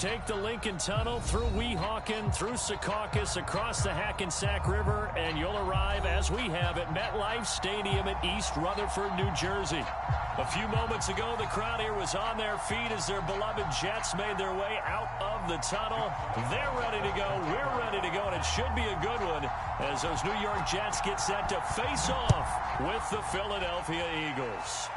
take the Lincoln Tunnel through Weehawken, through Secaucus, across the Hackensack River, and you'll arrive, as we have, at MetLife Stadium in East Rutherford, New Jersey. A few moments ago, the crowd here was on their feet as their beloved Jets made their way out of the tunnel. They're ready to go. We're ready to go, and it should be a good one as those New York Jets get set to face off with the Philadelphia Eagles.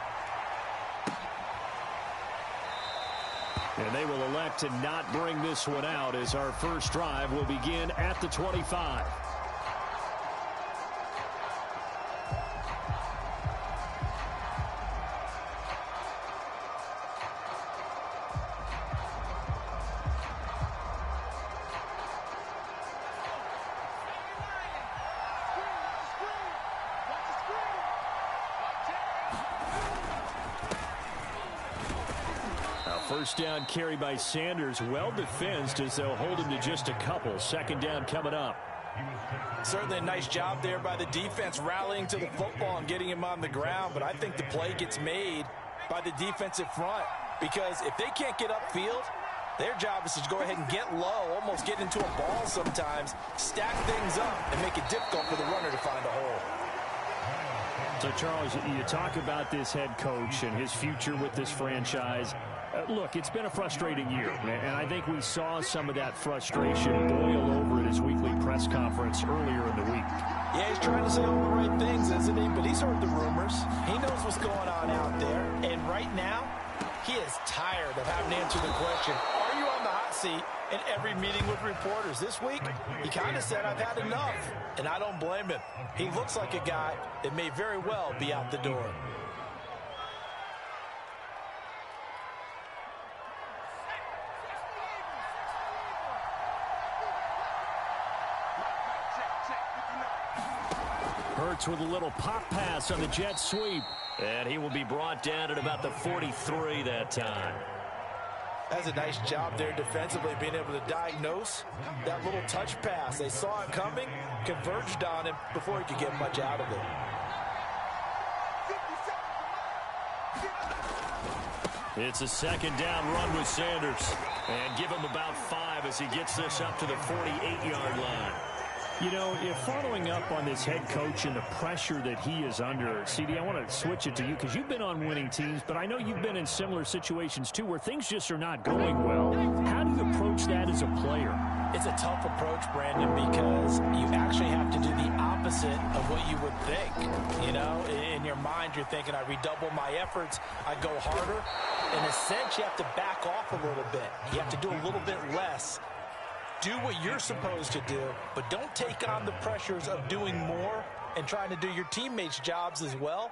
And they will elect to not bring this one out as our first drive will begin at the 25. First down carry by Sanders, well defensed as they'll hold him to just a couple. Second down coming up. Certainly a nice job there by the defense rallying to the football and getting him on the ground, but I think the play gets made by the defensive front because if they can't get upfield, their job is to go ahead and get low, almost get into a ball sometimes, stack things up, and make it difficult for the runner to find a hole. So, Charles, you talk about this head coach and his future with this franchise. Look, it's been a frustrating year, and I think we saw some of that frustration boil over at his weekly press conference earlier in the week. Yeah, he's trying to say all the right things, isn't he? But he's heard the rumors. He knows what's going on out there. And right now, he is tired of having to answer the question, are you on the hot seat in every meeting with reporters? This week, he kind of said, I've had enough. And I don't blame him. He looks like a guy that may very well be out the door. Hurts with a little pop pass on the jet sweep. And he will be brought down at about the 43 that time. That's a nice job there defensively, being able to diagnose that little touch pass. They saw it coming, converged on him before he could get much out of it. It's a second down run with Sanders. And give him about 5 as he gets this up to the 48-yard line. You know, if following up on this head coach and the pressure that he is under, CD, I want to switch it to you because you've been on winning teams, but I know you've been in similar situations too where things just are not going well. How do you approach that as a player? It's a tough approach, Brandon, because you actually have to do the opposite of what you would think. You know, in your mind, you're thinking, I redouble my efforts, I go harder. In a sense, you have to back off a little bit. You have to do a little bit less. Do what you're supposed to do, but don't take on the pressures of doing more and trying to do your teammates' jobs as well.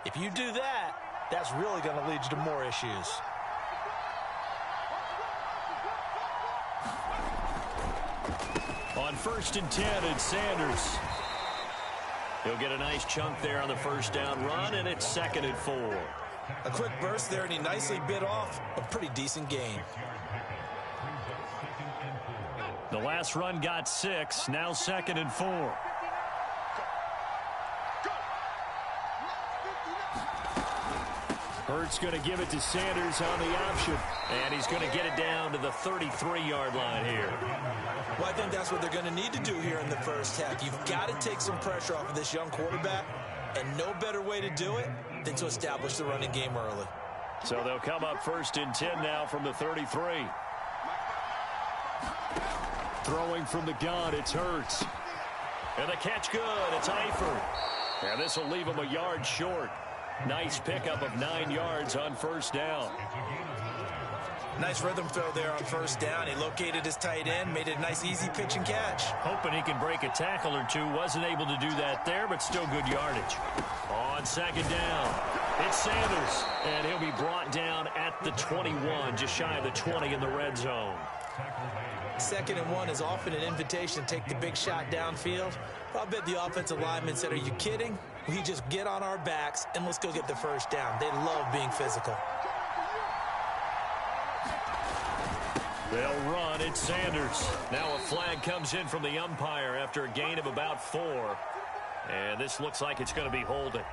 If you do that, that's really going to lead you to more issues. On 1st and 10, it's Sanders. He'll get a nice chunk there on the first down run, and it's 2nd and 4. A quick burst there, and he nicely bit off a pretty decent gain. The last run got 6, now 2nd and 4. Hurts going to give it to Sanders on the option, and he's going to get it down to the 33-yard line here. Well, I think that's what they're going to need to do here in the first half. You've got to take some pressure off of this young quarterback, and no better way to do it than to establish the running game early. So they'll come up 1st and 10 now from the 33. Throwing from the gun, it's Hurts. And the catch good, it's Eifert. And this will leave him a yard short. Nice pickup of 9 yards on 1st down. Nice rhythm throw there on 1st down. He located his tight end, made it a nice easy pitch and catch. Hoping he can break a tackle or two. Wasn't able to do that there, but still good yardage. On 2nd down, it's Sanders. And he'll be brought down at the 21, just shy of the 20 in the red zone. 2nd and 1 is often an invitation to take the big shot downfield. I bet the offensive lineman said, are you kidding? We just get on our backs and let's go get the first down. They love being physical. They'll run. It's Sanders. Now a flag comes in from the umpire after a gain of about 4. And this looks like it's going to be holding.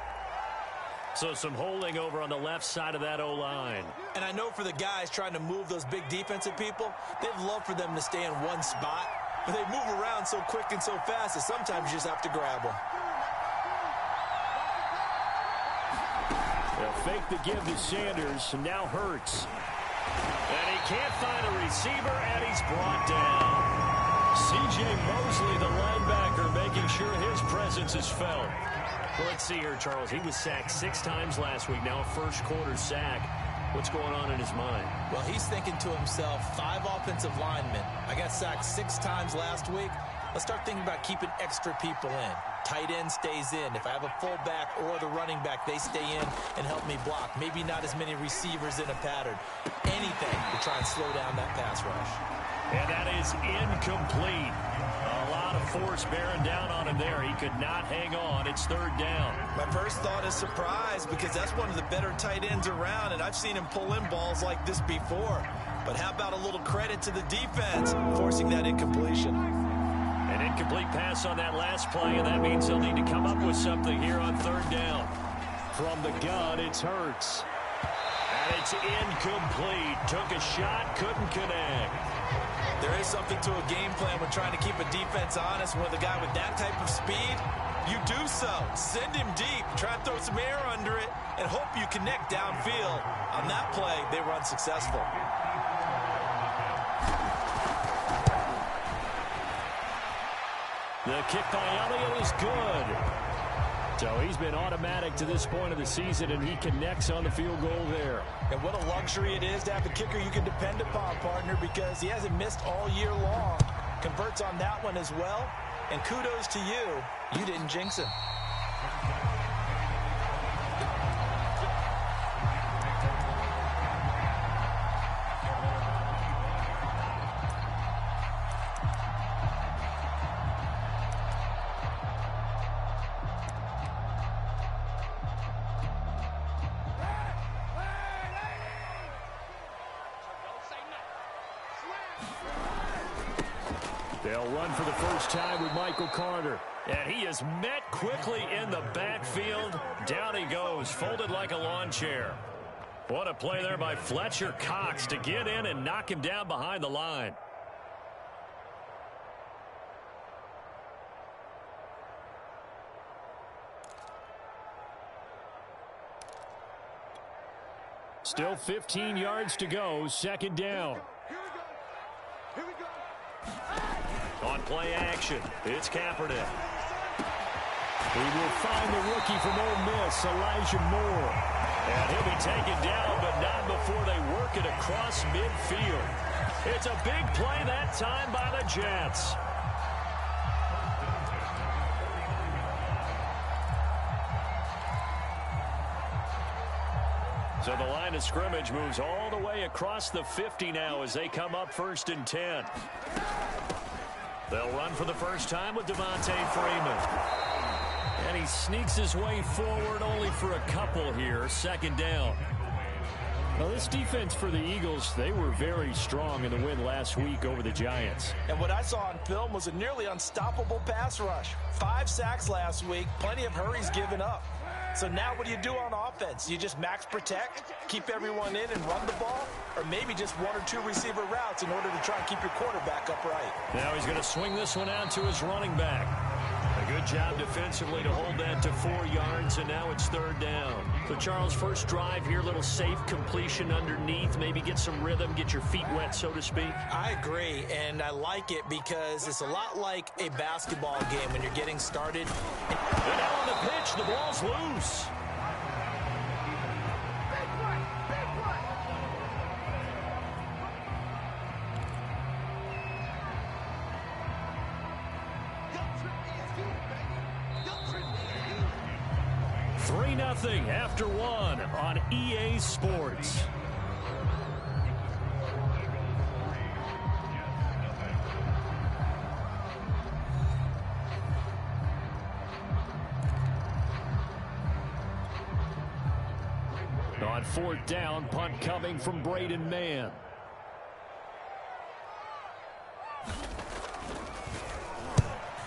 So some holding over on the left side of that O-line. And I know for the guys trying to move those big defensive people, they'd love for them to stay in one spot. But they move around so quick and so fast that sometimes you just have to grab them. They'll fake the give to Sanders, and now Hurts. And he can't find a receiver, and he's brought down. C.J. Mosley, the linebacker, making sure his presence is felt. Well, let's see here, Charles. He was sacked 6 times last week. Now a first-quarter sack. What's going on in his mind? Well, he's thinking to himself, 5 offensive linemen. I got sacked 6 times last week. Let's start thinking about keeping extra people in. Tight end stays in. If I have a fullback or the running back, they stay in and help me block. Maybe not as many receivers in a pattern. Anything to try and slow down that pass rush. And that is incomplete. A lot of force bearing down on him there. He could not hang on. It's 3rd down. My first thought is surprise because that's one of the better tight ends around, and I've seen him pull in balls like this before. But how about a little credit to the defense forcing that incompletion? An incomplete pass on that last play, and that means they'll need to come up with something here on 3rd down. From the gun, it's Hurts. And it's incomplete. Took a shot, couldn't connect. There is something to a game plan when trying to keep a defense honest. With a guy with that type of speed, you do so. Send him deep, try and throw some air under it, and hope you connect downfield. On that play, they were unsuccessful. The kick by Elliott is good. So he's been automatic to this point of the season, and he connects on the field goal there. And what a luxury it is to have a kicker you can depend upon, partner, because he hasn't missed all year long. Converts on that one as well. And kudos to you. You didn't jinx him. They'll run for the first time with Michael Carter. And he is met quickly in the backfield. Down he goes, folded like a lawn chair. What a play there by Fletcher Cox to get in and knock him down behind the line. Still 15 yards to go, 2nd down. Here we go. On play action, it's Kaepernick. He will find the rookie from Ole Miss, Elijah Moore. And he'll be taken down, but not before they work it across midfield. It's a big play that time by the Jets. So the line of scrimmage moves all the way across the 50 now as they come up 1st and 10. They'll run for the first time with Devontae Freeman. And he sneaks his way forward only for a couple here. 2nd down. Well, this defense for the Eagles, they were very strong in the win last week over the Giants. And what I saw on film was a nearly unstoppable pass rush. 5 sacks last week, plenty of hurries given up. So now what do you do on offense? You just max protect, keep everyone in and run the ball, or maybe just 1 or 2 receiver routes in order to try and keep your quarterback upright. Now he's going to swing this one out to his running back. A good job defensively to hold that to 4 yards, and now it's 3rd down. So, Charles, first drive here, little safe completion underneath, maybe get some rhythm, get your feet wet, so to speak. I agree, and I like it because it's a lot like a basketball game when you're getting started. And now on the pitch, the ball's loose. Nothing after 1 on EA Sports. On 4th down, punt coming from Braden Mann.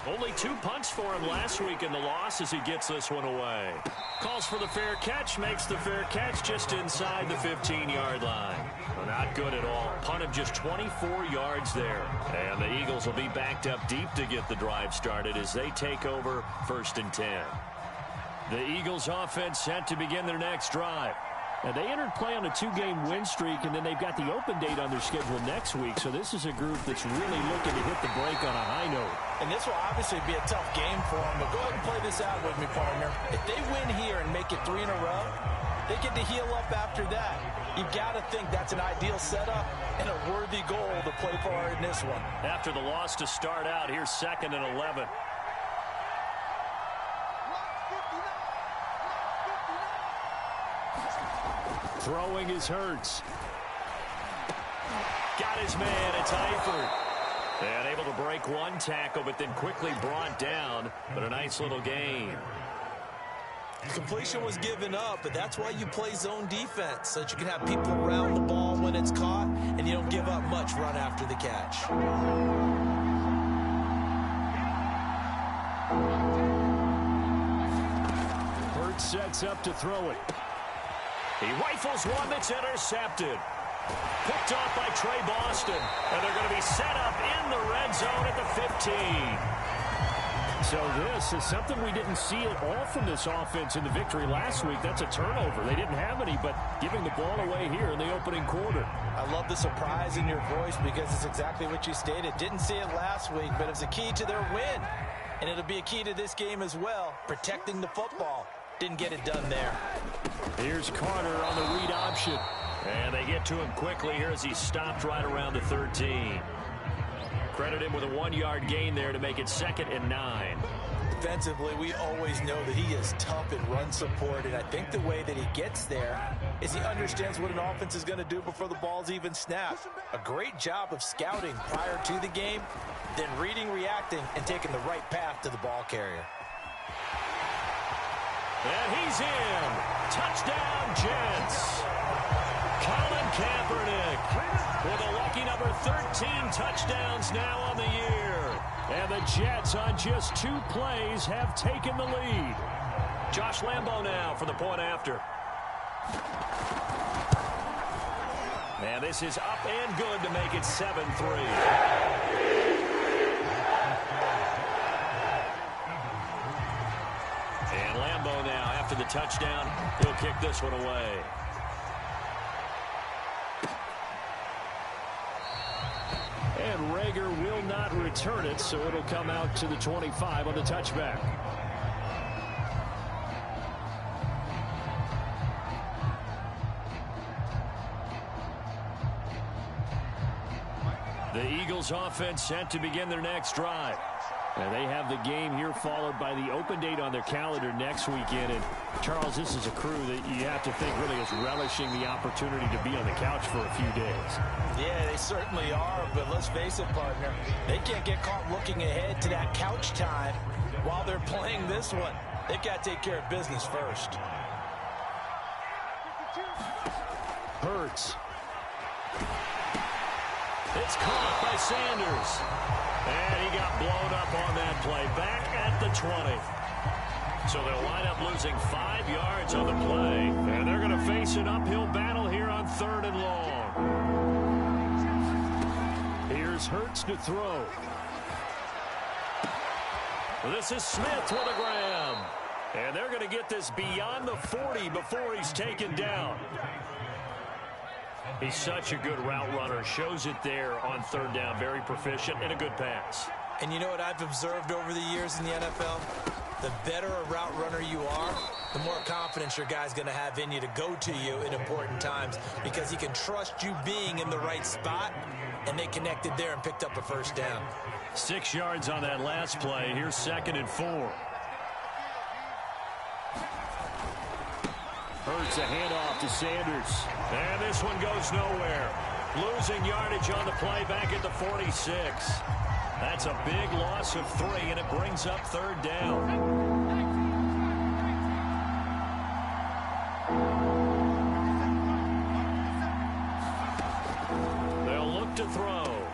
Only 2 punts for him last week in the loss as he gets this one away. Calls for the fair catch, makes the fair catch just inside the 15-yard line. Well, not good at all. Punt of just 24 yards there. And the Eagles will be backed up deep to get the drive started as they take over 1st and 10. The Eagles offense set to begin their next drive. Now, they entered play on a 2-game win streak, and then they've got the open date on their schedule next week. So this is a group that's really looking to hit the break on a high note. And this will obviously be a tough game for them, but go ahead and play this out with me, partner. If they win here and make it 3 in a row, they get to heal up after that. You've got to think that's an ideal setup and a worthy goal to play for in this one. After the loss to start out, here's 2nd and 11. Throwing is Hurts. Got his man, it's Eifert. And able to break 1 tackle, but then quickly brought down. But a nice little gain. Completion was given up, but that's why you play zone defense, so that you can have people around the ball when it's caught, and you don't give up much run after the catch. Hurts sets up to throw it. He rifles one that's intercepted. Picked off by Trey Boston. And they're going to be set up in the red zone at the 15. So this is something we didn't see at all from this offense in the victory last week. That's a turnover. They didn't have any, but giving the ball away here in the opening quarter. I love the surprise in your voice because it's exactly what you stated. Didn't see it last week, but it's a key to their win. And it'll be a key to this game as well, protecting the football. Didn't get it done there. Here's Carter on the read option. And they get to him quickly here as he stopped right around the 13. Credit him with a 1-yard gain there to make it 2nd and 9. Defensively, we always know that he is tough in run support, and I think the way that he gets there is he understands what an offense is going to do before the ball's even snapped. A great job of scouting prior to the game, then reading, reacting, and taking the right path to the ball carrier. And he's in. Touchdown, Jets. Colin Kaepernick with a lucky number 13 touchdowns now on the year. And the Jets on just 2 plays have taken the lead. Josh Lambo now for the point after. And this is up and good to make it 7-3. And Lambo now, after the touchdown, he'll kick this one away. And Rager will not return it, so it'll come out to the 25 on the touchback. The Eagles offense set to begin their next drive. And they have the game here followed by the open date on their calendar next weekend. And, Charles, this is a crew that you have to think really is relishing the opportunity to be on the couch for a few days. Yeah, they certainly are, but let's face it, partner. They can't get caught looking ahead to that couch time while they're playing this one. They've got to take care of business first. Hurts. It's caught by Sanders. And he got blown up on that play. Back at the 20. So they'll wind up losing 5 yards on the play. And they're going to face an uphill battle here on 3rd and long. Here's Hurts to throw. This is Smith with a grab. And they're going to get this beyond the 40 before he's taken down. He's such a good route runner. Shows it there on 3rd down. Very proficient and a good pass. And you know what I've observed over the years in the NFL? The better a route runner you are, the more confidence your guy's going to have in you to go to you in important times because he can trust you being in the right spot, and they connected there and picked up a 1st down. 6 yards on that last play. Here's 2nd and 4. Hurts a handoff to Sanders. And this one goes nowhere. Losing yardage on the play back at the 46. That's a big loss of 3, and it brings up 3rd down. They'll look to throw.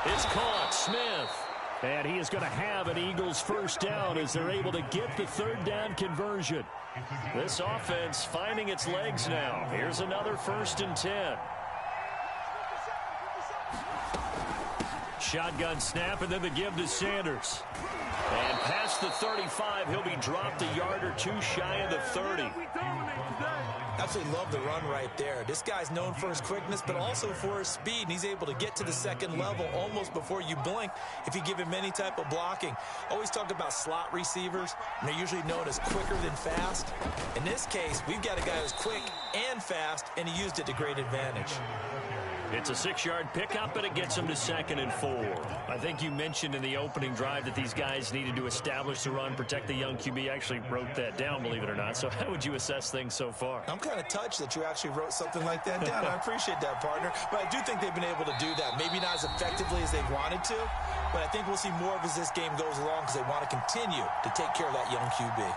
It's caught. Smith. And he is going to have an Eagles first down as they're able to get the third down conversion. This offense finding its legs now. Here's another 1st and 10. Shotgun snap, and then the give to Sanders. And past the 35, he'll be dropped a yard or two shy of the 30. Absolutely love the run right there. This guy's known for his quickness, but also for his speed. And he's able to get to the second level almost before you blink if you give him any type of blocking. Always talk about slot receivers, and they're usually known as quicker than fast. In this case, we've got a guy who's quick and fast, and he used it to great advantage. It's a 6-yard pickup, and it gets him to 2nd and 4. I think you mentioned in the opening drive that these guys needed to establish the run, protect the young QB. I actually wrote that down, believe it or not. So how would you assess things so far? I'm kind of touched that you actually wrote something like that down. I appreciate that, partner. But I do think they've been able to do that. Maybe not as effectively as they wanted to, but I think we'll see more of as this game goes along because they want to continue to take care of that young QB.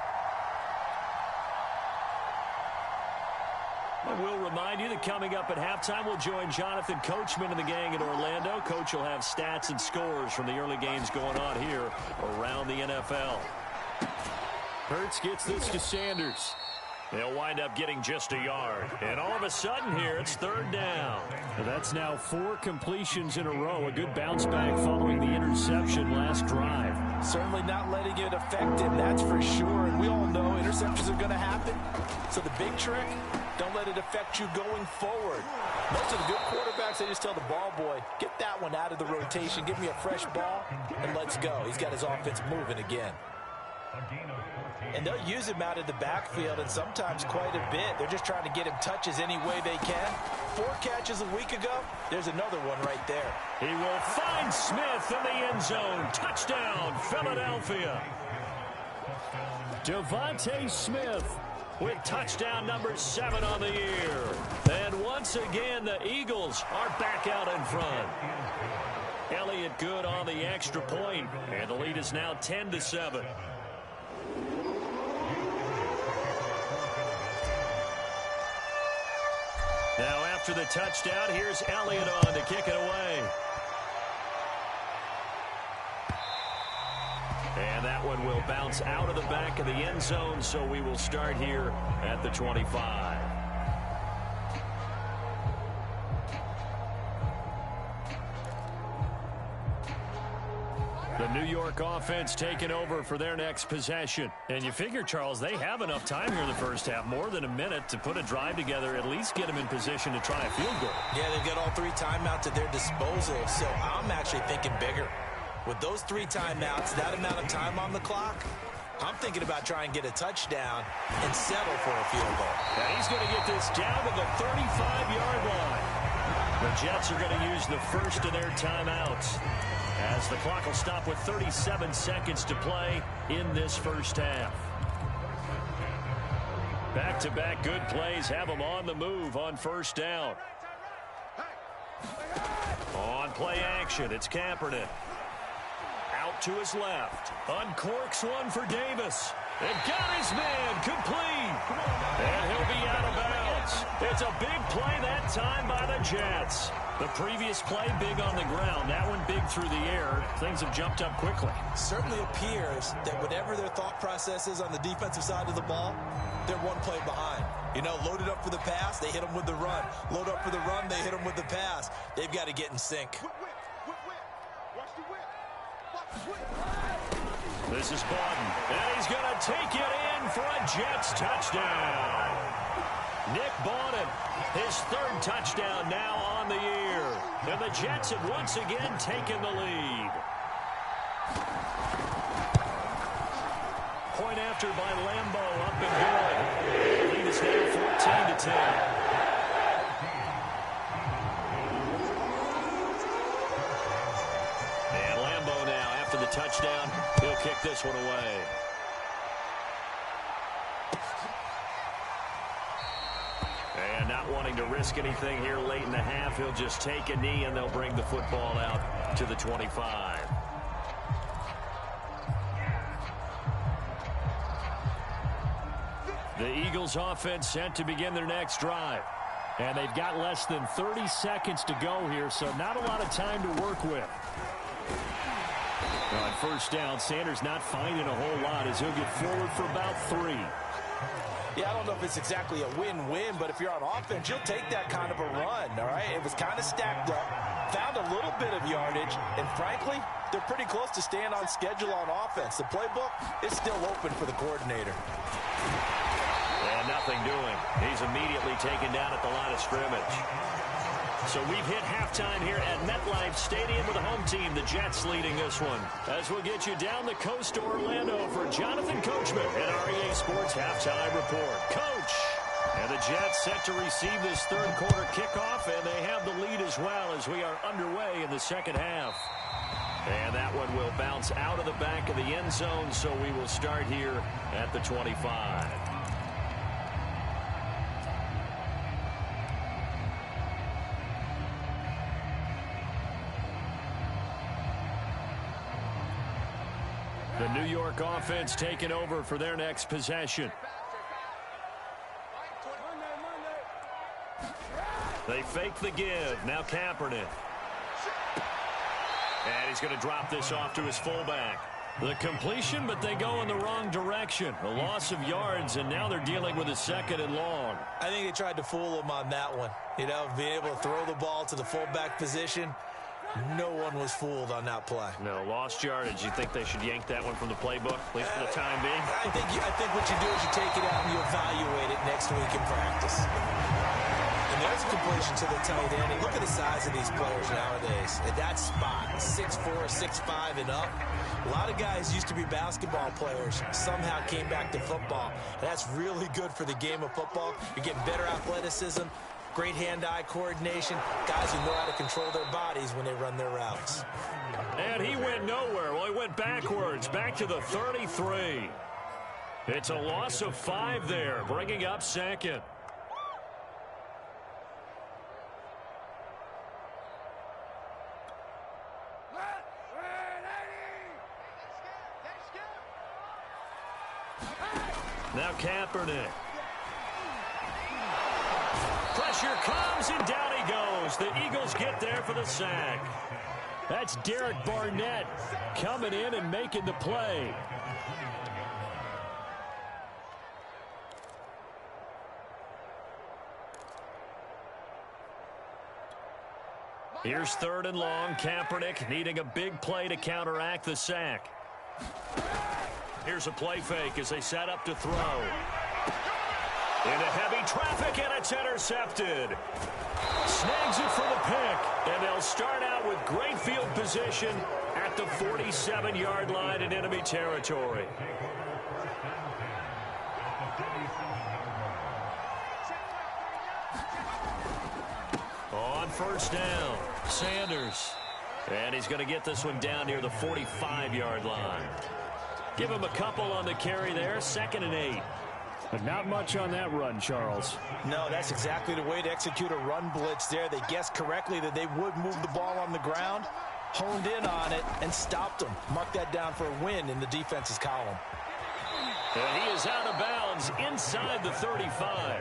I will remind you that coming up at halftime, we'll join Jonathan Coachman and the gang in Orlando. Coach will have stats and scores from the early games going on here around the NFL. Hurts gets this to Sanders. They'll wind up getting just a yard. And all of a sudden here, it's 3rd down. That's now 4 completions in a row. A good bounce back following the interception last drive. Certainly not letting it affect him, that's for sure. And we all know interceptions are going to happen. So the big trick, don't let it affect you going forward. Most of the good quarterbacks, they just tell the ball boy, get that one out of the rotation, give me a fresh ball, and let's go. He's got his offense moving again. And they'll use him out of the backfield, and sometimes quite a bit. They're just trying to get him touches any way they can. 4 catches a week ago. There's another one right there. He will find Smith in the end zone. Touchdown, Philadelphia. Devontae Smith with touchdown number 7 on the year. And once again, the Eagles are back out in front. Elliott good on the extra point, and the lead is now 10-7. Now after the touchdown, here's Elliott on to kick it away. And that one will bounce out of the back of the end zone, so we will start here at the 25. The New York offense taking over for their next possession. And you figure, Charles, they have enough time here in the first half, more than a minute, to put a drive together, at least get them in position to try a field goal. Yeah, they've got all 3 timeouts at their disposal, so I'm actually thinking bigger. With those 3 timeouts, that amount of time on the clock, I'm thinking about trying to get a touchdown and settle for a field goal. And he's going to get this down to the 35-yard line. The Jets are going to use the first of their timeouts, as the clock will stop with 37 seconds to play in this first half. Back-to-back good plays have them on the move on first down. On play action, it's Kaepernick. Out to his left. Uncorks one for Davis. And got his man complete. And he'll be out of bounds. It's a big play that time by the Jets. The previous play big on the ground. That one big through the air. Things have jumped up quickly. Certainly appears that whatever their thought process is on the defensive side of the ball, they're one play behind. You know, loaded up for the pass, they hit them with the run. Load up for the run, they hit them with the pass. They've got to get in sync. This is Bawden, and he's going to take it in for a Jets touchdown. Nick Bawden, his 3rd touchdown now on the year. And the Jets have once again taken the lead. Point after by Lambeau, up and good. The lead is now 14-10. The touchdown, he'll kick this one away. And not wanting to risk anything here late in the half, he'll just take a knee and they'll bring the football out to the 25. The Eagles offense set to begin their next drive. And they've got less than 30 seconds to go here, so not a lot of time to work with. On first down, Sanders not finding a whole lot as he'll get forward for about 3. Yeah, I don't know if it's exactly a win-win, but if you're on offense, you'll take that kind of a run, all right? It was kind of stacked up, found a little bit of yardage, and frankly, they're pretty close to staying on schedule on offense. The playbook is still open for the coordinator. And nothing doing. He's immediately taken down at the line of scrimmage. So we've hit halftime here at MetLife Stadium with the home team, the Jets, leading this one. As we'll get you down the coast to Orlando for Jonathan Coachman at REA Sports Halftime Report. Coach! And the Jets set to receive this third quarter kickoff, and they have the lead as well as we are underway in the second half. And that one will bounce out of the back of the end zone, so we will start here at the 25. The New York offense taking over for their next possession. They fake the give. Now Kaepernick. And he's going to drop this off to his fullback. The completion, but they go in the wrong direction. A loss of yards, and now they're dealing with a 2nd and long. I think they tried to fool him on that one. You know, being able to throw the ball to the fullback position. No one was fooled on that play. No, lost yardage. You think they should yank that one from the playbook, at least for the time being? I think what you do is you take it out and you evaluate it next week in practice. And there's a completion to the tight end. And look at the size of these players nowadays. At that spot, 6'4", 6'5", and up. A lot of guys used to be basketball players, somehow came back to football. And that's really good for the game of football. You're getting better athleticism. Great hand-eye coordination. Guys who know how to control their bodies when they run their routes. And he went nowhere. Well, he went backwards, back to the 33. It's a loss of 5 there, bringing up 2nd. Now Kaepernick. Pressure comes, and down he goes. The Eagles get there for the sack. That's Derek Barnett coming in and making the play. Here's 3rd and long. Kaepernick needing a big play to counteract the sack. Here's a play fake as they set up to throw. Into heavy traffic, and it's intercepted. Snags it for the pick, and they'll start out with great field position at the 47-yard line in enemy territory. On first down, Sanders. And he's going to get this one down near the 45-yard line. Give him a couple on the carry there, 2nd and 8. But not much on that run, Charles. No, that's exactly the way to execute a run blitz there. They guessed correctly that they would move the ball on the ground, honed in on it, and stopped them. Mark that down for a win in the defense's column. And he is out of bounds inside the 35.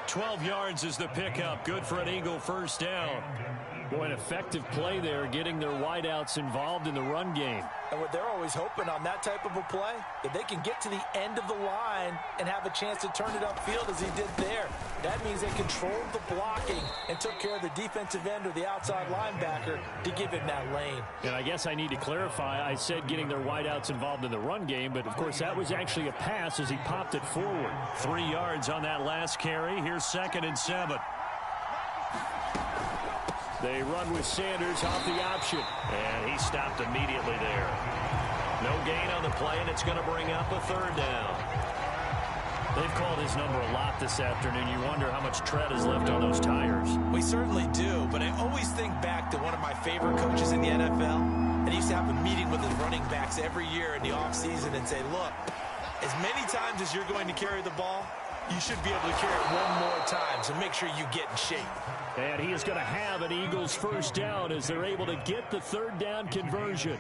12 yards is the pickup. Good for an Eagle first down. Boy, an effective play there, getting their wideouts involved in the run game. And what they're always hoping on that type of a play, that they can get to the end of the line and have a chance to turn it upfield as he did there. That means they controlled the blocking and took care of the defensive end or the outside linebacker to give him that lane. And I guess I need to clarify, I said getting their wideouts involved in the run game, but of course that was actually a pass as he popped it forward. 3 yards on that last carry. Here's 2nd and 7. They run with Sanders off the option, and he stopped immediately there. No gain on the play, and it's going to bring up a 3rd down. They've called his number a lot this afternoon. You wonder how much tread is left on those tires. We certainly do, but I always think back to one of my favorite coaches in the NFL, and he used to have a meeting with his running backs every year in the offseason and say, look, as many times as you're going to carry the ball, you should be able to carry it one more time, so make sure you get in shape. And he is going to have an Eagles first down as they're able to get the 3rd down conversion.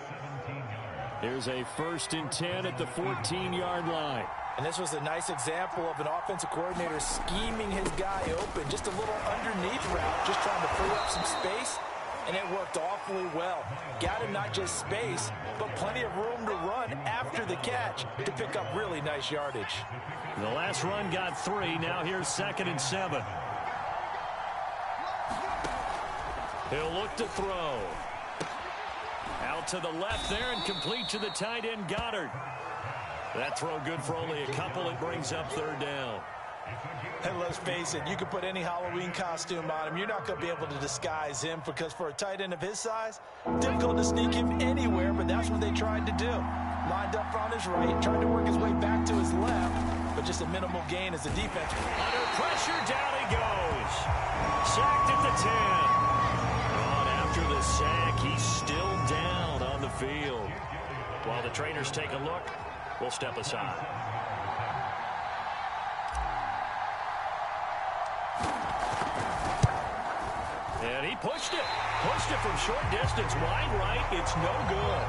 Here's a 1st and 10 at the 14-yard line. And this was a nice example of an offensive coordinator scheming his guy open. Just a little underneath route, just trying to free up some space. and it worked awfully well. Got him not just space, but plenty of room to run after the catch to pick up really nice yardage. The last run got 3. Now here's 2nd and 7. He'll look to throw. Out to the left there and complete to the tight end, Goddard. That throw good for only a couple. It brings up 3rd down. And let's face it, you can put any Halloween costume on him. You're not going to be able to disguise him because for a tight end of his size, difficult to sneak him anywhere, but that's what they tried to do. Lined up on his right, tried to work his way back to his left, but just a minimal gain as the defense. Under pressure, down he goes. Sacked at the 10. On after the sack, he's still down on the field. While the trainers take a look, we'll step aside. And he pushed it. Pushed it from short distance. Wide right. It's no good.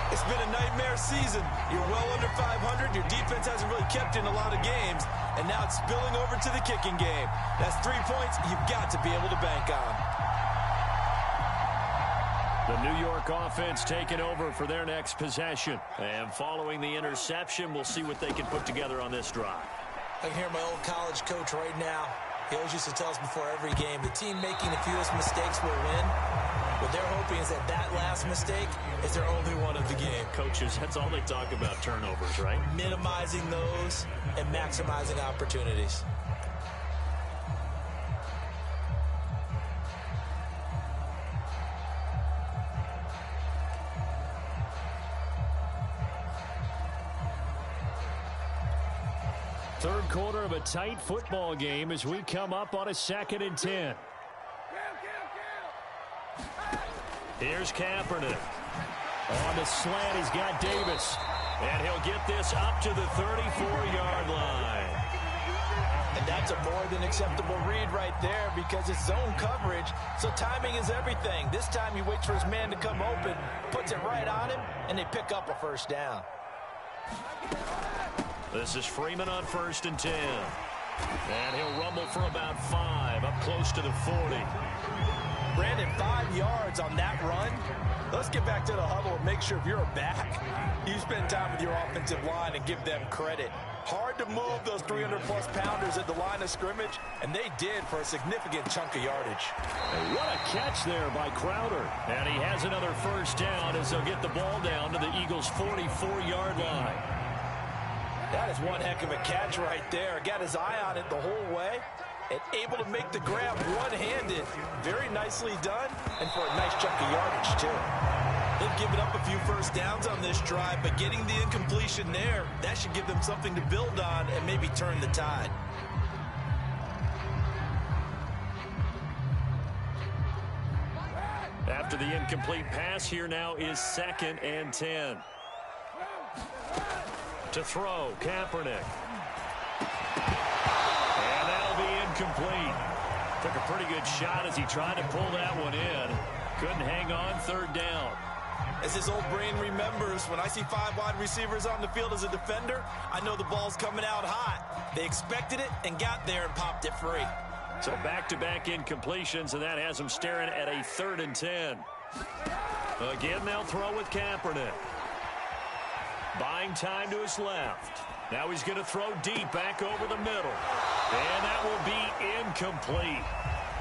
It's been a nightmare season. You're well under 500. Your defense hasn't really kept in a lot of games. And now it's spilling over to the kicking game. That's 3 points you've got to be able to bank on. The New York offense taking over for their next possession. And following the interception, we'll see what they can put together on this drive. I can hear my old college coach right now. He always used to tell us before every game, the team making the fewest mistakes will win. What they're hoping is that that last mistake is their only one of the game. Coaches, that's all they talk about, turnovers, right? Minimizing those and maximizing opportunities. Third quarter of a tight football game as we come up on a 2nd and 10. Here's Kaepernick. On the slant, he's got Davis. And he'll get this up to the 34-yard line. And that's a more than acceptable read right there because it's zone coverage, so timing is everything. This time he waits for his man to come open, puts it right on him, and they pick up a 1st down. This is Freeman on 1st and 10. And he'll rumble for about 5, up close to the 40. Brandon, 5 yards on that run. Let's get back to the huddle and make sure if you're a back, you spend time with your offensive line and give them credit. Hard to move those 300-plus pounders at the line of scrimmage, and they did for a significant chunk of yardage. And what a catch there by Crowder. And he has another 1st down as they'll get the ball down to the Eagles' 44-yard line. That is one heck of a catch right there. Got his eye on it the whole way and able to make the grab one-handed. Very nicely done and for a nice chunk of yardage, too. They've given up a few 1st downs on this drive, but getting the incompletion there, that should give them something to build on and maybe turn the tide. After the incomplete pass, here now is 2nd and 10. To throw, Kaepernick. And that'll be incomplete. Took a pretty good shot as he tried to pull that one in. Couldn't hang on, 3rd down. As his old brain remembers, when I see 5 wide receivers on the field as a defender, I know the ball's coming out hot. They expected it and got there and popped it free. So back-to-back incompletions, and that has him staring at a 3rd and 10. Again, they'll throw with Kaepernick. Buying time to his left. Now he's going to throw deep back over the middle. And that will be incomplete.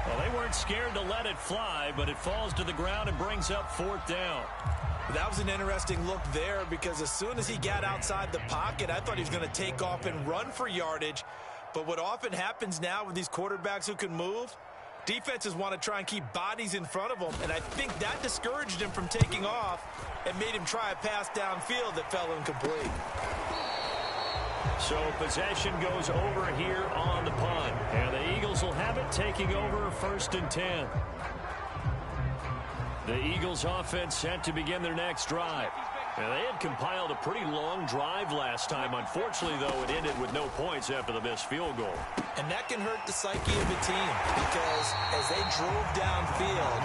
Well, they weren't scared to let it fly, but it falls to the ground and brings up 4th down. That was an interesting look there because as soon as he got outside the pocket, I thought he was going to take off and run for yardage. But what often happens now with these quarterbacks who can move, defenses want to try and keep bodies in front of them, and I think that discouraged him from taking off and made him try a pass downfield that fell incomplete. So possession goes over here on the punt, and the Eagles will have it taking over 1st and 10. The Eagles offense set to begin their next drive. And they had compiled a pretty long drive last time. Unfortunately, though, it ended with no points after the missed field goal. And that can hurt the psyche of a team because as they drove downfield,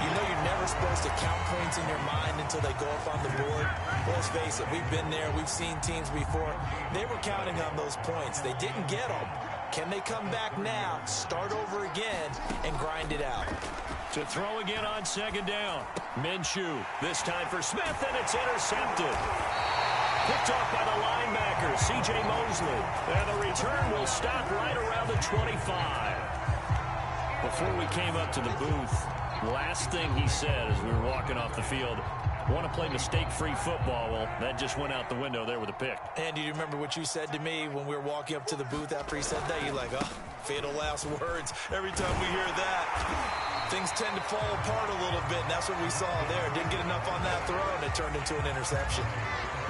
you know you're never supposed to count points in your mind until they go up on the board. Well, let's face it, we've been there. We've seen teams before. They were counting on those points. They didn't get them. Can they come back now, start over again, and grind it out? To throw again on second down. Minshew, this time for Smith, and it's intercepted. Picked off by the linebacker, C.J. Mosley. And the return will stop right around the 25. Before we came up to the booth, last thing he said as we were walking off the field, want to play mistake-free football. Well, that just went out the window there with a pick. And do you remember what you said to me when we were walking up to the booth after he said that? You're like, oh, fatal last words. Every time we hear that, things tend to fall apart a little bit, and that's what we saw there. Didn't get enough on that throw, and it turned into an interception.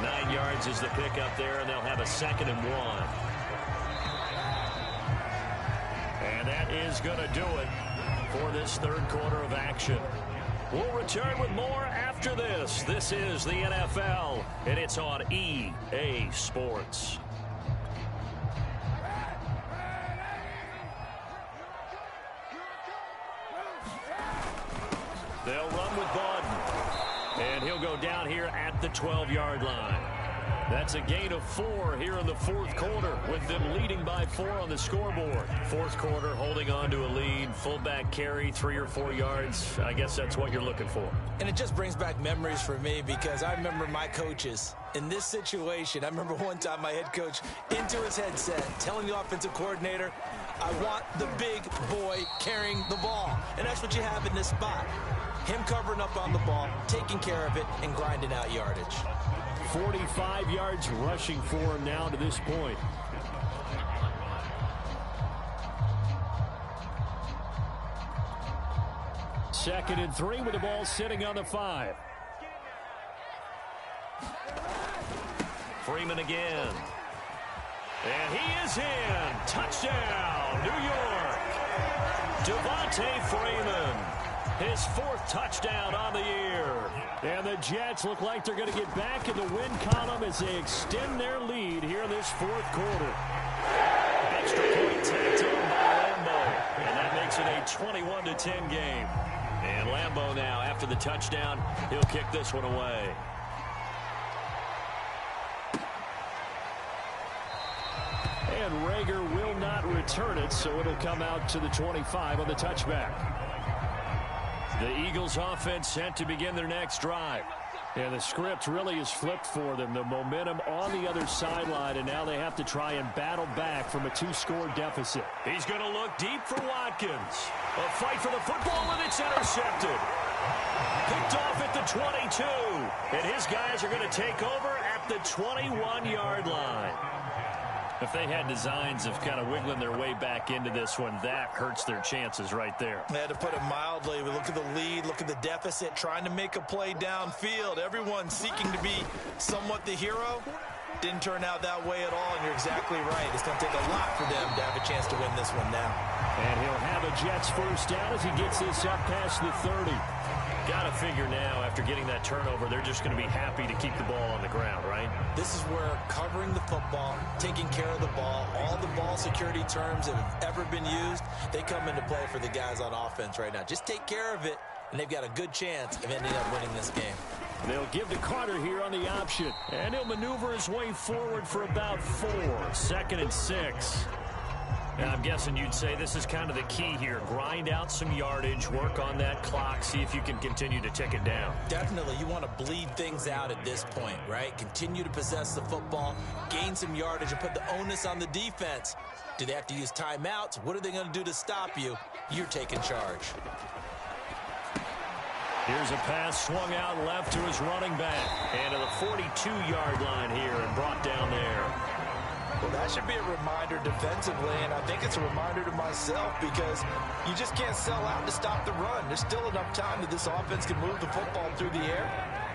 9 yards is the pick up there, and they'll have a 2nd and 1. And that is going to do it for this third quarter of action. We'll return with more after this. This is the NFL, and it's on EA Sports. They'll run with Bawden, and he'll go down here at the 12-yard line. That's a gain of 4 here in the fourth quarter, with them leading by 4 on the scoreboard. Fourth quarter, holding on to a lead, fullback carry, 3 or 4 yards. I guess that's what you're looking for. And it just brings back memories for me because I remember my coaches in this situation. I remember one time my head coach into his headset telling the offensive coordinator, I want the big boy carrying the ball. And that's what you have in this spot. Him covering up on the ball, taking care of it, and grinding out yardage. 45 yards rushing for him now to this point. Second and 3 with the ball sitting on the 5. Freeman again. And he is in. Touchdown, New York. Devontae Freeman. His 4th touchdown on the year. And the Jets look like they're going to get back in the win column as they extend their lead here in this fourth quarter. Extra point tacked on by Lambeau. And that makes it a 21-10 game. And Lambeau now, after the touchdown, he'll kick this one away. And Rager will not return it, so it'll come out to the 25 on the touchback. The Eagles offense set to begin their next drive. And the script really is flipped for them. The momentum on the other sideline, and now they have to try and battle back from a 2-score deficit. He's going to look deep for Watkins. A fight for the football, and it's intercepted. Picked off at the 22. And his guys are going to take over at the 21-yard line. If they had designs of kind of wiggling their way back into this one, that hurts their chances right there. They had to put it mildly. We look at the lead, look at the deficit, trying to make a play downfield. Everyone seeking to be somewhat the hero. Didn't turn out that way at all, and you're exactly right. It's going to take a lot for them to have a chance to win this one now. And he'll have a Jets first down as he gets this up past the 30. Got to figure now, after getting that turnover, they're just going to be happy to keep the ball on the ground, right? This is where covering the football, taking care of the ball, all the ball security terms that have ever been used, they come into play for the guys on offense right now. Just take care of it, and they've got a good chance of ending up winning this game. They'll give to Carter here on the option, and he'll maneuver his way forward for about 4. 2nd and 6. And I'm guessing you'd say this is kind of the key here. Grind out some yardage, work on that clock, see if you can continue to tick it down. Definitely. You want to bleed things out at this point, right? Continue to possess the football, gain some yardage, and put the onus on the defense. Do they have to use timeouts? What are they going to do to stop you? You're taking charge. Here's a pass swung out left to his running back. And to the 42-yard line here and brought down there. Well, that should be a reminder defensively, and I think it's a reminder to myself because you just can't sell out to stop the run. There's still enough time that this offense can move the football through the air,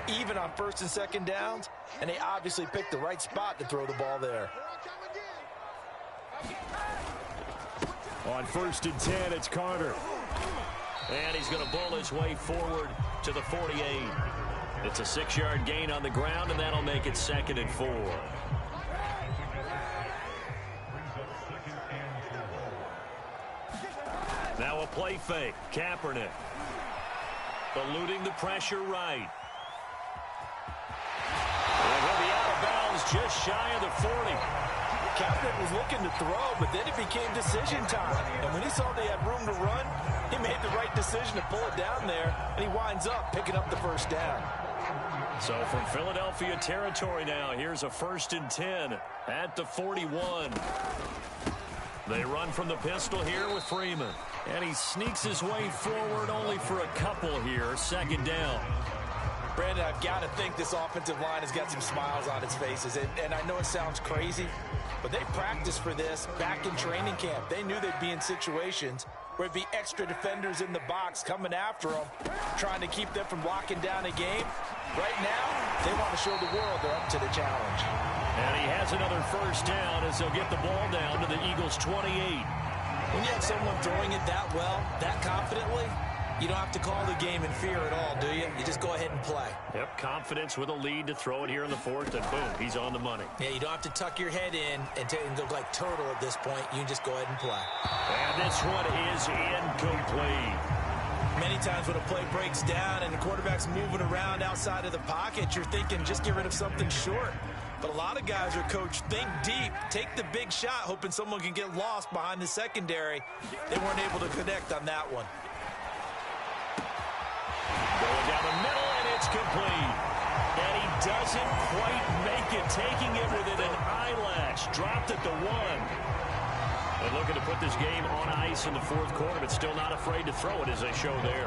even on 1st and 2nd downs, and they obviously picked the right spot to throw the ball there. On 1st and 10, it's Carter. And he's going to bull his way forward to the 48. It's a 6-yard gain on the ground, and that'll make it 2nd and 4. Now a play fake. Kaepernick. Eluding the pressure right. And he'll be out of bounds just shy of the 40. Kaepernick was looking to throw, but then it became decision time. And when he saw they had room to run, he made the right decision to pull it down there, and he winds up picking up the first down. So from Philadelphia territory now, here's a 1st and 10 at the 41. They run from the pistol here with Freeman. And he sneaks his way forward only for a couple here. 2nd down. Brandon, I've got to think this offensive line has got some smiles on its faces. And I know it sounds crazy, but they practiced for this back in training camp. They knew they'd be in situations where it'd be extra defenders in the box coming after them, trying to keep them from locking down a game. Right now, they want to show the world they're up to the challenge. And he has another 1st down as they'll get the ball down to the Eagles' 28. When you have someone throwing it that well, that confidently, you don't have to call the game in fear at all, do you? You just go ahead and play. Yep, confidence with a lead to throw it here in the 4th, and boom, he's on the money. Yeah, you don't have to tuck your head in and go like turtle at this point. You can just go ahead and play. And this one is incomplete. Many times when a play breaks down and the quarterback's moving around outside of the pocket, you're thinking just get rid of something short. But a lot of guys are coached, think deep, take the big shot, hoping someone can get lost behind the secondary. They weren't able to connect on that one. Going down the middle, and it's complete. And he doesn't quite make it, taking it within an eyelash. Dropped at the 1. And looking to put this game on ice in the 4th quarter, but still not afraid to throw it as they show there.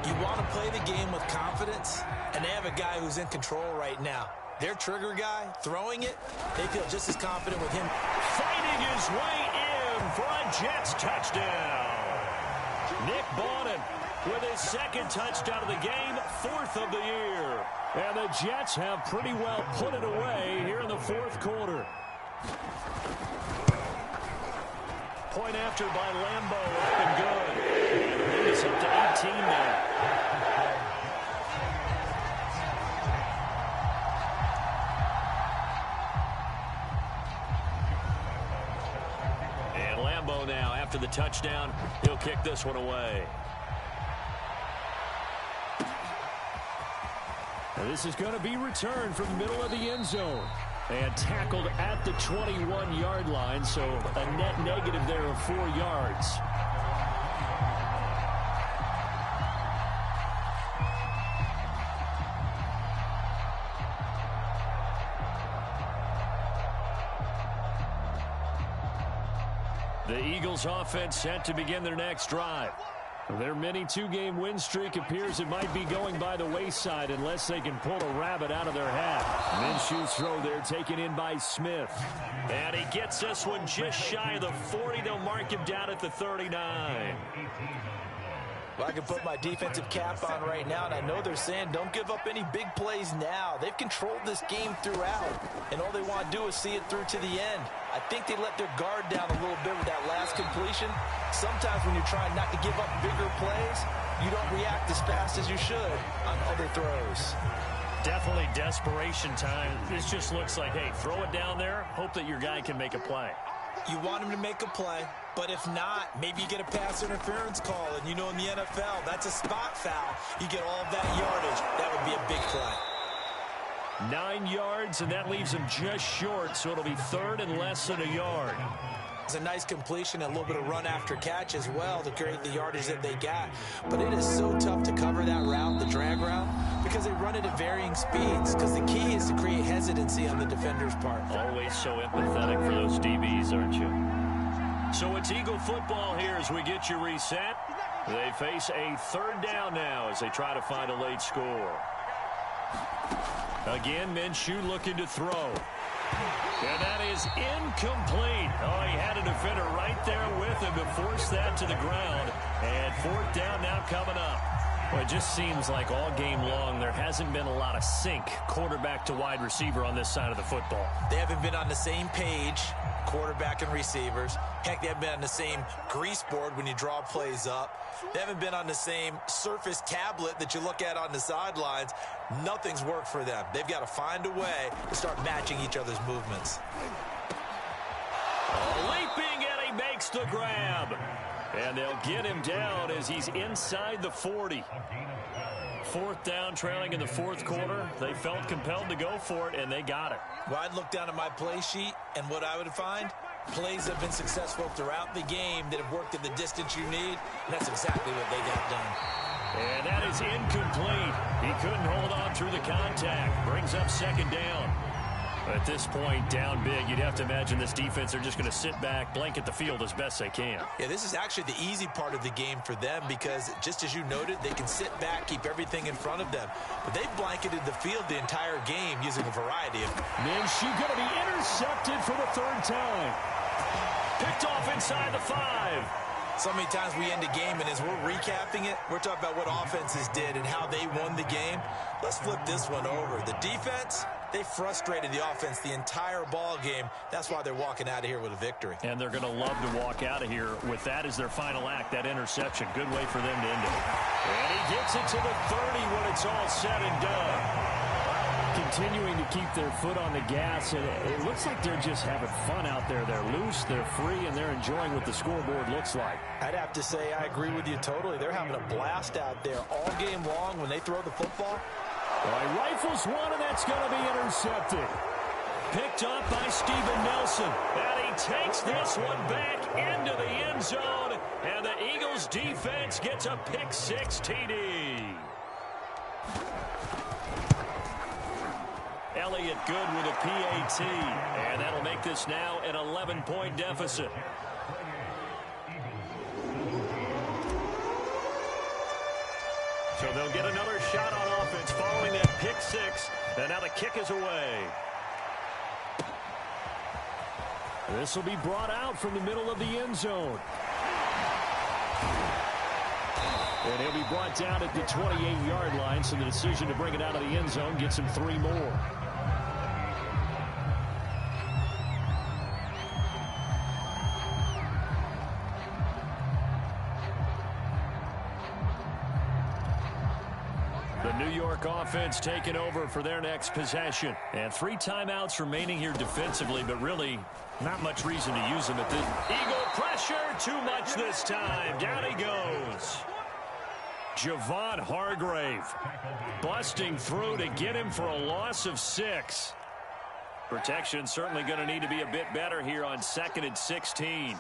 You want to play the game with confidence, and they have a guy who's in control right now. Their trigger guy, throwing it, they feel just as confident with him. Fighting his way in for a Jets touchdown. Nick Bawden with his 2nd touchdown of the game, 4th of the year. And the Jets have pretty well put it away here in the 4th quarter. Point after by Lambeau, up and good. And the lead is up to 18 now. And Lambeau now, after the touchdown, he'll kick this one away. And this is going to be returned from the middle of the end zone. And tackled at the 21-yard line, so a net negative there of 4 yards. The Eagles offense set to begin their next drive. Their mini 2-game win streak appears it might be going by the wayside unless they can pull a rabbit out of their hat. Minshew's throw there taken in by Smith. And he gets this one just shy of the 40. They'll mark him down at the 39. Well, I can put my defensive cap on right now, and I know they're saying don't give up any big plays now. They've controlled this game throughout, and all they want to do is see it through to the end. I think they let their guard down a little bit with that last completion. Sometimes when you're trying not to give up bigger plays, you don't react as fast as you should on other throws. Definitely desperation time. This just looks like, hey, throw it down there, hope that your guy can make a play. You want him to make a play, but if not, maybe you get a pass interference call, and you know in the NFL, that's a spot foul. You get all that yardage. That would be a big play. 9 yards, and that leaves him just short, so it'll be 3rd and less than a yard. It's a nice completion and a little bit of run after catch as well to create the yardage that they got. But it is so tough to cover that route, the drag route, because they run it at varying speeds, because the key is to create hesitancy on the defender's part. Always so empathetic for those DBs, aren't you? So it's Eagle football here as we get you reset. They face a 3rd down now as they try to find a late score. Again, Minshew looking to throw. And that is incomplete. Oh, he had a defender right there with him to force that to the ground. And 4th down now coming up. Well, it just seems like all game long there hasn't been a lot of sync quarterback to wide receiver on this side of the football. They haven't been on the same page, quarterback and receivers. Heck, they haven't been on the same grease board when you draw plays up. They haven't been on the same surface tablet that you look at on the sidelines. Nothing's worked for them. They've got to find a way to start matching each other's movements. Leaping, and he makes the grab. And they'll get him down as he's inside the 40. Fourth down, trailing in the fourth quarter. They felt compelled to go for it, and they got it. Well, I'd look down at my play sheet, and what I would find, plays have been successful throughout the game that have worked at the distance you need, and that's exactly what they got done. And that is incomplete. He couldn't hold on through the contact. Brings up second down. At this point, down big, you'd have to imagine this defense are just going to sit back, blanket the field as best they can. Yeah, this is actually the easy part of the game for them because, just as you noted, they can sit back, keep everything in front of them. But they've blanketed the field the entire game using a variety of... Minshew going to be intercepted for the third time. Picked off inside the 5. So many times we end a game, and as we're recapping it, we're talking about what offenses did and how they won the game. Let's flip this one over. The defense, they frustrated the offense the entire ball game. That's why they're walking out of here with a victory. And they're going to love to walk out of here with that as their final act, that interception. Good way for them to end it. And he gets it to the 30 when it's all said and done. Continuing to keep their foot on the gas, and it looks like they're just having fun out there. They're loose, they're free, and they're enjoying what the scoreboard looks like. I'd have to say I agree with you totally. They're having a blast out there all game long when they throw the football. Well, he rifles one, and that's going to be intercepted. Picked up by Steven Nelson. And he takes this one back into the end zone, and the Eagles defense gets a pick-6 TD. Elliott good with a PAT, and that'll make this now an 11-point deficit. So they'll get another shot on offense following that pick-6, and now the kick is away. This will be brought out from the middle of the end zone. And he'll be brought down at the 28-yard line, so the decision to bring it out of the end zone gets him 3 more. The New York offense taking over for their next possession. And 3 timeouts remaining here defensively, but really not much reason to use them at this. Eagle pressure, too much this time. Down he goes. Javon Hargrave busting through to get him for a loss of 6. Protection certainly going to need to be a bit better here on 2nd and 16.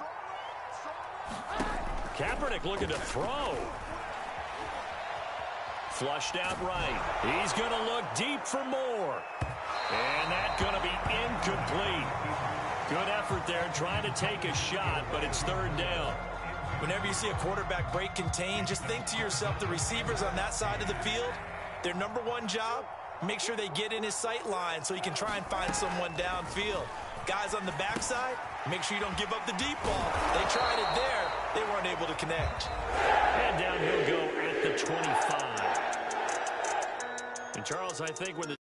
Kaepernick looking to throw. Flushed out right. He's going to look deep for more. And that's going to be incomplete. Good effort there trying to take a shot, but it's 3rd down. Whenever you see a quarterback break contain, just think to yourself, the receivers on that side of the field, their number one job, make sure they get in his sight line so he can try and find someone downfield. Guys on the backside, make sure you don't give up the deep ball. They tried it there. They weren't able to connect. And down he'll go at the 25. And Charles, I think when the